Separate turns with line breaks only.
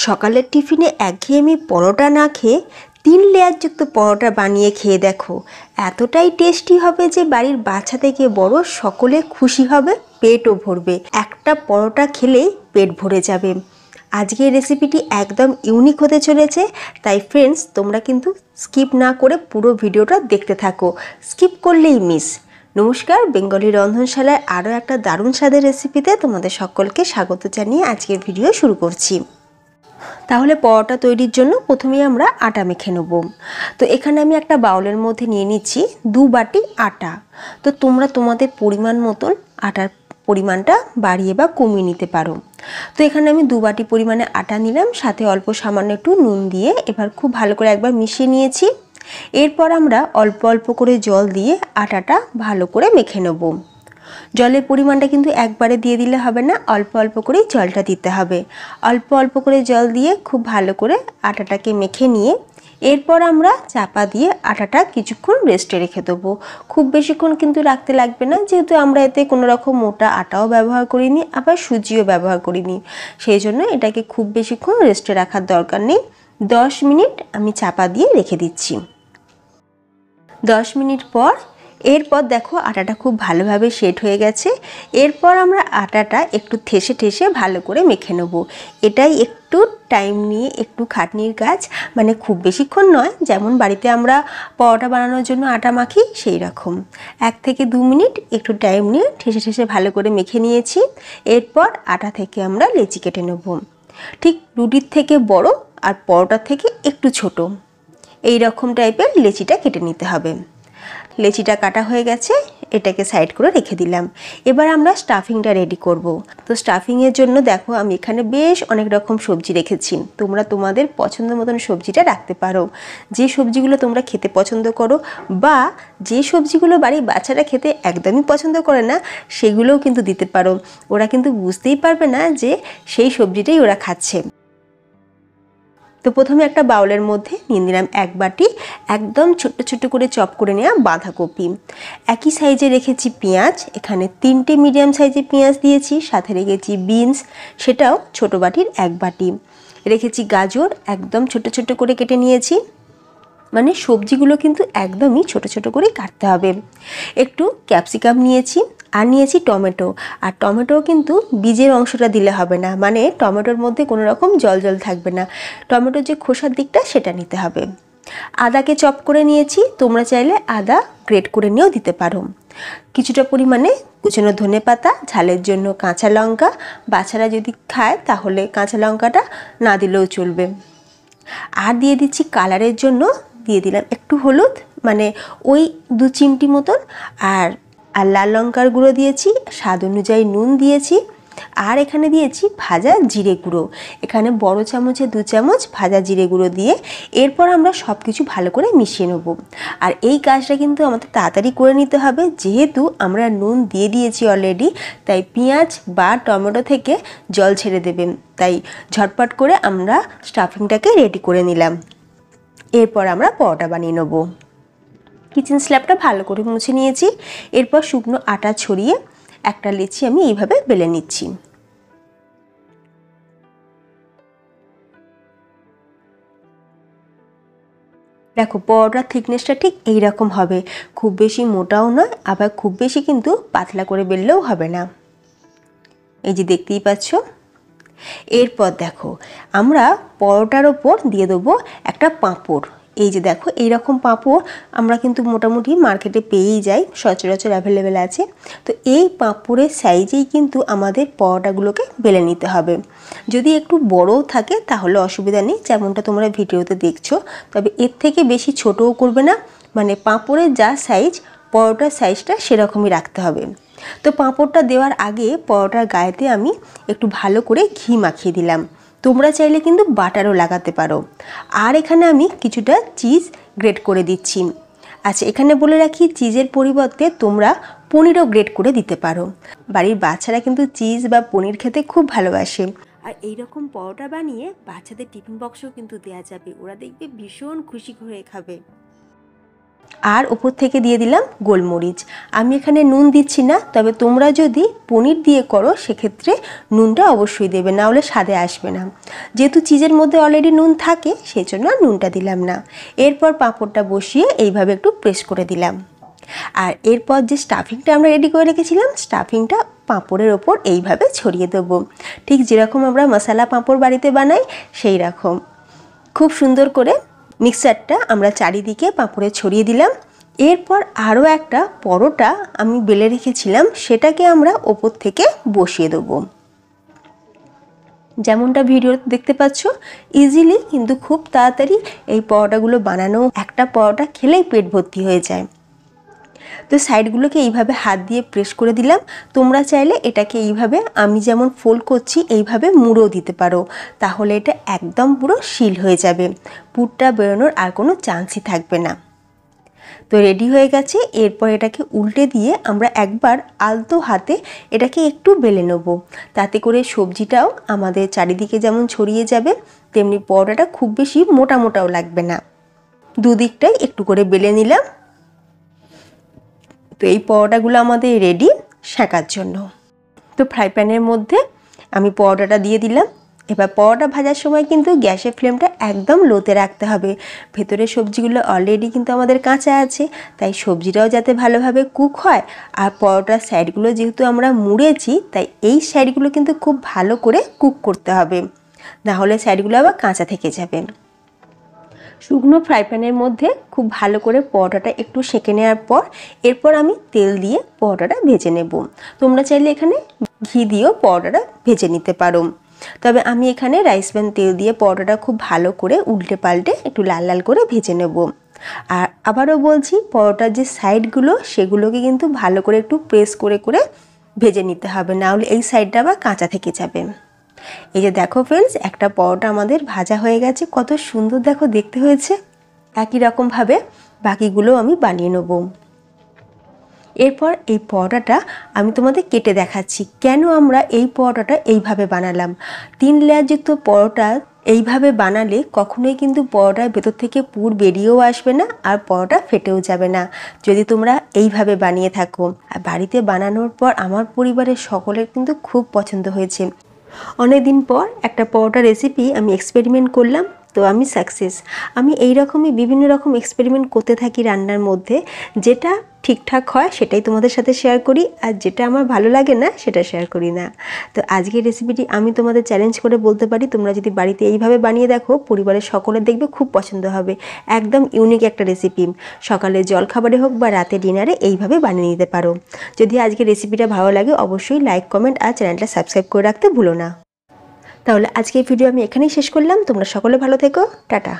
সকালের টিফিনে একঘেয়েমি পরোটা না খেয়ে 3 লেয়ারযুক্ত পরোটা বানিয়ে খেয়ে দেখো। এতটাই টেস্টি হবে যে বাড়ির বাচ্চা থেকে বড় সকলে খুশি হবে, পেটও ভরবে। একটা পরোটা খেলেই পেট ভরে যাবে। আজকের রেসিপিটি একদম ইউনিক হতে চলেছে, তাই ফ্রেন্ডস তোমরা কিন্তু স্কিপ না করে পুরো ভিডিওটা দেখতে থাকো, স্কিপ করলেই মিস। নমস্কার, বেঙ্গলি রন্ধনশালায় আরও একটা দারুণ স্বাদের রেসিপিতে তোমাদের সকলকে স্বাগত জানিয়ে আজকের ভিডিও শুরু করছি। তাহলে পরোটা তৈরির জন্য প্রথমেই আমরা আটা মেখে নেব। তো এখানে আমি একটা বাউলের মধ্যে নিয়ে নিচ্ছি 2 বাটি আটা। তো তোমরা তোমাদের পরিমাণ মতন আটার পরিমাণটা বাড়িয়ে বা কমিয়ে নিতে পারো। তো এখানে আমি 2 বাটি পরিমাণে আটা নিলাম, সাথে অল্প সামান্য একটু নুন দিয়ে এবার খুব ভালো করে একবার মিশিয়ে নিয়েছি। এরপর আমরা অল্প অল্প করে জল দিয়ে আটাটা ভালো করে মেখে নেব। জলের পরিমাণটা কিন্তু একবারে দিয়ে দিলে হবে না, অল্প অল্প করেই জলটা দিতে হবে। অল্প অল্প করে জল দিয়ে খুব ভালো করে আটাটাকে মেখে নিয়ে এরপর আমরা চাপা দিয়ে আটাটা কিছুক্ষণ রেস্টে রেখে দেবো। খুব বেশিক্ষণ কিন্তু রাখতে লাগবে না, যেহেতু আমরা এতে কোনো রকম মোটা আটাও ব্যবহার করিনি, আবার সুজিও ব্যবহার করিনি, সেই জন্য এটাকে খুব বেশিক্ষণ রেস্টে রাখার দরকার নেই। 10 মিনিট আমি চাপা দিয়ে রেখে দিচ্ছি। 10 মিনিট পর এরপর দেখো আটাটা খুব ভালোভাবে সেট হয়ে গেছে। এরপর আমরা আটাটা একটু ঠেসে ঠেসে ভালো করে মেখে নেব। এটাই একটু টাইম নিয়ে একটু খাটনির কাজ, মানে খুব বেশিক্ষণ নয়, যেমন বাড়িতে আমরা পরোটা বানানোর জন্য আটা মাখি সেই রকম 1 থেকে 2 মিনিট একটু টাইম নিয়ে ঠেসে ঠেসে ভালো করে মেখে নিয়েছি। এরপর আটা থেকে আমরা লেচি কেটে নেব, ঠিক রুটির থেকে বড় আর পরোটার থেকে একটু ছোট এই রকম টাইপের লেচিটা কেটে নিতে হবে। লেচিটা কাটা হয়ে গেছে, এটাকে সাইড করে রেখে দিলাম। এবার আমরা স্টাফিংটা রেডি করব। তো স্টাফিংয়ের জন্য দেখো আমি এখানে বেশ অনেক রকম সবজি রেখেছি। তোমরা তোমাদের পছন্দ মতন সবজিটা রাখতে পারো, যে সবজিগুলো তোমরা খেতে পছন্দ করো বা যে সবজিগুলো বাড়ির বাচ্চারা খেতে একদমই পছন্দ করে না সেগুলোও কিন্তু দিতে পারো। ওরা কিন্তু বুঝতেই পারবে না যে সেই সবজিটাই ওরা খাচ্ছে। তো প্রথমে একটা বাউলের মধ্যে নিয়ে নিলাম 1 বাটি একদম ছোট্ট ছোট্ট করে চপ করে নেওয়া বাঁধাকপি। একই সাইজে রেখেছি পেঁয়াজ, এখানে 3টে মিডিয়াম সাইজের পেঁয়াজ দিয়েছি, সাথে রেখেছি বিনস, সেটাও ছোট বাটির 1 বাটি। রেখেছি গাজর, একদম ছোট ছোট করে কেটে নিয়েছি, মানে সবজিগুলো কিন্তু একদমই ছোট ছোট করে কাটতে হবে। একটু ক্যাপসিকাম নিয়েছি, আর নিয়েছি টমেটো। আর টমেটো কিন্তু বীজের অংশটা দিলে হবে না, মানে টমেটোর মধ্যে কোনো রকম জল জল থাকবে না, টমেটোর যে খোসার দিকটা সেটা নিতে হবে। আদাকে চপ করে নিয়েছি, তোমরা চাইলে আদা গ্রেট করে নিয়েও দিতে পারো। কিছুটা পরিমাণে কুচানো ধনেপাতা, ঝালের জন্য কাঁচা লঙ্কা, বাচ্চারা যদি খায় তাহলে কাঁচা লঙ্কাটা না দিলেও চলবে। আর দিয়ে দিচ্ছি কালারের জন্য, দিয়ে দিলাম একটু হলুদ, মানে ওই 2 চিমটি মতন, আর লাল লঙ্কার গুঁড়ো দিয়েছি, স্বাদ অনুযায়ী নুন দিয়েছি, আর এখানে দিয়েছি ভাজা জিরে গুঁড়ো। এখানে বড় চামচে 2 চামচ ভাজা জিরে গুঁড়ো দিয়ে এরপর আমরা সব কিছু ভালো করে মিশিয়ে নেব। আর এই কাজটা কিন্তু আমাদের তাড়াতাড়ি করে নিতে হবে, যেহেতু আমরা নুন দিয়ে দিয়েছি অলরেডি, তাই পেঁয়াজ বা টমেটো থেকে জল ছেড়ে দেবেন, তাই ঝটপট করে আমরা স্টাফিংটাকে রেডি করে নিলাম। এরপর আমরা পরোটা বানিয়ে নেব। কিচেন স্ল্যাবটা ভালো করে মুছে নিয়েছি। এরপর শুকনো আটা ছড়িয়ে একটা লেচি আমি এইভাবে বেলে নিচ্ছি। দেখো পরোটার থিকনেসটা ঠিক এই রকম হবে, খুব বেশি মোটাও নয়, আবার খুব বেশি কিন্তু পাতলা করে বেললেও হবে না। এই যে দেখতেই পাচ্ছ। এরপর দেখো আমরা পরোটার ওপর দিয়ে দেবো একটা পাঁপড়। এই যে দেখো এই রকম পাঁপড় আমরা কিন্তু মোটামুটি মার্কেটে পেয়েই যাই, সচরাচর অ্যাভেলেবেল আছে। তো এই পাঁপড়ের সাইজেই কিন্তু আমাদের পরোটাগুলোকে বেলে নিতে হবে। যদি একটু বড়ও থাকে তাহলে অসুবিধা নেই, যেমনটা তোমরা ভিডিওতে দেখছো, তবে এর থেকে বেশি ছোটও করবে না, মানে পাঁপড়ের যা সাইজ পরোটার সাইজটা সেরকমই রাখতে হবে। তো পাঁপড়টা দেওয়ার আগে পরোটার গায়েতে আমি একটু ভালো করে ঘি মাখিয়ে দিলাম, তোমরা চাইলে কিন্তু বাটারও লাগাতে পারো। আর এখানে আমি কিছুটা চিজ গ্রেট করে দিচ্ছি। আচ্ছা, এখানে বলে রাখি চিজের পরিবর্তে তোমরা পনিরও গ্রেট করে দিতে পারো। বাড়ির বাচ্চারা কিন্তু চিজ বা পনির খেতে খুব ভালোবাসে। আর এই রকম পরোটা বানিয়ে বাচ্চাদের টিফিন বক্সেও কিন্তু দেওয়া যাবে, ওরা দেখবে ভীষণ খুশি হয়ে খাবে। আর উপর থেকে দিয়ে দিলাম গোলমরিচ। আমি এখানে নুন দিচ্ছি না, তবে তোমরা যদি পনির দিয়ে করো সেক্ষেত্রে নুনটা অবশ্যই দেবে, না হলে স্বাদে আসবে না। যেহেতু চিজের মধ্যে অলরেডি নুন থাকে সেই জন্য নুনটা দিলাম না। এরপর পাঁপড়টা বসিয়ে এইভাবে একটু প্রেস করে দিলাম। আর এরপর যে স্টাফিংটা আমরা রেডি করে রেখেছিলাম, স্টাফিংটা পাঁপড়ের ওপর এইভাবে ছড়িয়ে দেবো, ঠিক যেরকম আমরা মশলা পাঁপড় বাড়িতে বানাই সেই রকম। খুব সুন্দর করে মিক্সারটা আমরা চারিদিকে পাঁপড়ে ছড়িয়ে দিলাম। এরপর আরও একটা পরোটা আমি বেলে রেখেছিলাম, সেটাকে আমরা ওপর থেকে বসিয়ে দেবো। যেমনটা ভিডিওতে দেখতে পাচ্ছ, ইজিলি কিন্তু খুব তাড়াতাড়ি এই পরোটাগুলো বানানো। একটা পরোটা খেলেই পেট ভর্তি হয়ে যায়। তো সাইডগুলোকে এইভাবে হাত দিয়ে প্রেস করে দিলাম। তোমরা চাইলে এটাকে এইভাবে আমি যেমন ফোল্ড করছি এইভাবে মুড়েও দিতে পারো, তাহলে এটা একদম পুরো সিল হয়ে যাবে, পুরটা বেরোনোর আর কোনো চান্সই থাকবে না। তো রেডি হয়ে গেছে। এরপর এটাকে উল্টে দিয়ে আমরা একবার আলতো হাতে এটাকে একটু বেলে নেব, তাতে করে সবজিটাও আমাদের চারিদিকে যেমন ছড়িয়ে যাবে, তেমনি পরোটাটা খুব বেশি মোটা মোটাও লাগবে না। দুদিকটাই একটু করে বেলে নিলাম। তো এই পরোটাগুলো আমাদের রেডি সেঁকার জন্য। তো ফ্রাই প্যানের মধ্যে আমি পরোটাটা দিয়ে দিলাম। এবার পরোটা ভাজার সময় কিন্তু গ্যাসের ফ্লেমটা একদম লোতে রাখতে হবে। ভেতরের সবজিগুলো অলরেডি কিন্তু আমাদের কাঁচা আছে, তাই সবজিটাও যাতে ভালোভাবে কুক হয়। আর পরোটার সাইডগুলো যেহেতু আমরা মুড়েছি, তাই এই সাইডগুলো কিন্তু খুব ভালো করে কুক করতে হবে, নাহলে সাইডগুলো আবার কাঁচা থেকে যাবে। শুকনো ফ্রাই প্যানের মধ্যে খুব ভালো করে পরোটাটা একটু সেঁকে নেওয়ার পর এরপর আমি তেল দিয়ে পরোটাটা ভেজে নেব। তোমরা চাইলে এখানে ঘি দিয়েও পরোটাটা ভেজে নিতে পারো, তবে আমি এখানে রাইস প্যান তেল দিয়ে পরোটাটা খুব ভালো করে উল্টে পাল্টে একটু লাল লাল করে ভেজে নেব। আর আবারও বলছি, পরোটার যে সাইডগুলো সেগুলোকে কিন্তু ভালো করে একটু প্রেস করে করে ভেজে নিতে হবে, নাহলে এই সাইডটা আবার কাঁচা থেকে যাবে। এই যে দেখো ফ্রেন্ডস, একটা পরোটা আমাদের ভাজা হয়ে গেছে, কত সুন্দর দেখো দেখতে হয়েছে। একই রকমভাবে বাকিগুলো আমি বানিয়ে নেব। এরপর এই পরোটাটা আমি তোমাদের কেটে দেখাচ্ছি কেন আমরা এই পরোটাটা এইভাবে বানালাম। 3 লেয়ারযুক্ত পরোটা এইভাবে বানালে কখনোই কিন্তু পরোটার ভেতর থেকে পুর বেরিয়েও আসবে না, আর পরোটা ফেটেও যাবে না যদি তোমরা এইভাবে বানিয়ে থাকো। আর বাড়িতে বানানোর পর আমার পরিবারের সকলের কিন্তু খুব পছন্দ হয়েছে। অনেক দিন পর একটা পরোটা রেসিপি আমি এক্সপেরিমেন্ট করলাম, তো আমি সাকসেস। আমি এই রকমই বিভিন্ন রকম এক্সপেরিমেন্ট করতে থাকি রান্নার মধ্যে, যেটা ঠিকঠাক হয় সেটাই তোমাদের সাথে শেয়ার করি, আর যেটা আমার ভালো লাগে না সেটা শেয়ার করি না। তো আজকের রেসিপিটি আমি তোমাদের চ্যালেঞ্জ করে বলতে পারি, তোমরা যদি বাড়িতে এইভাবে বানিয়ে দেখো পরিবারের সকলের দেখবে খুব পছন্দ হবে। একদম ইউনিক একটা রেসিপি, সকালে জলখাবারে হোক বা রাতে ডিনারে এইভাবে বানিয়ে নিতে পারো। যদি আজকের রেসিপিটা ভালো লাগে অবশ্যই লাইক, কমেন্ট আর চ্যানেলটা সাবস্ক্রাইব করে রাখতে ভুলো না। তাহলে আজকের ভিডিও আমি এখানেই শেষ করলাম। তোমরা সকলে ভালো থেকো, টাটা।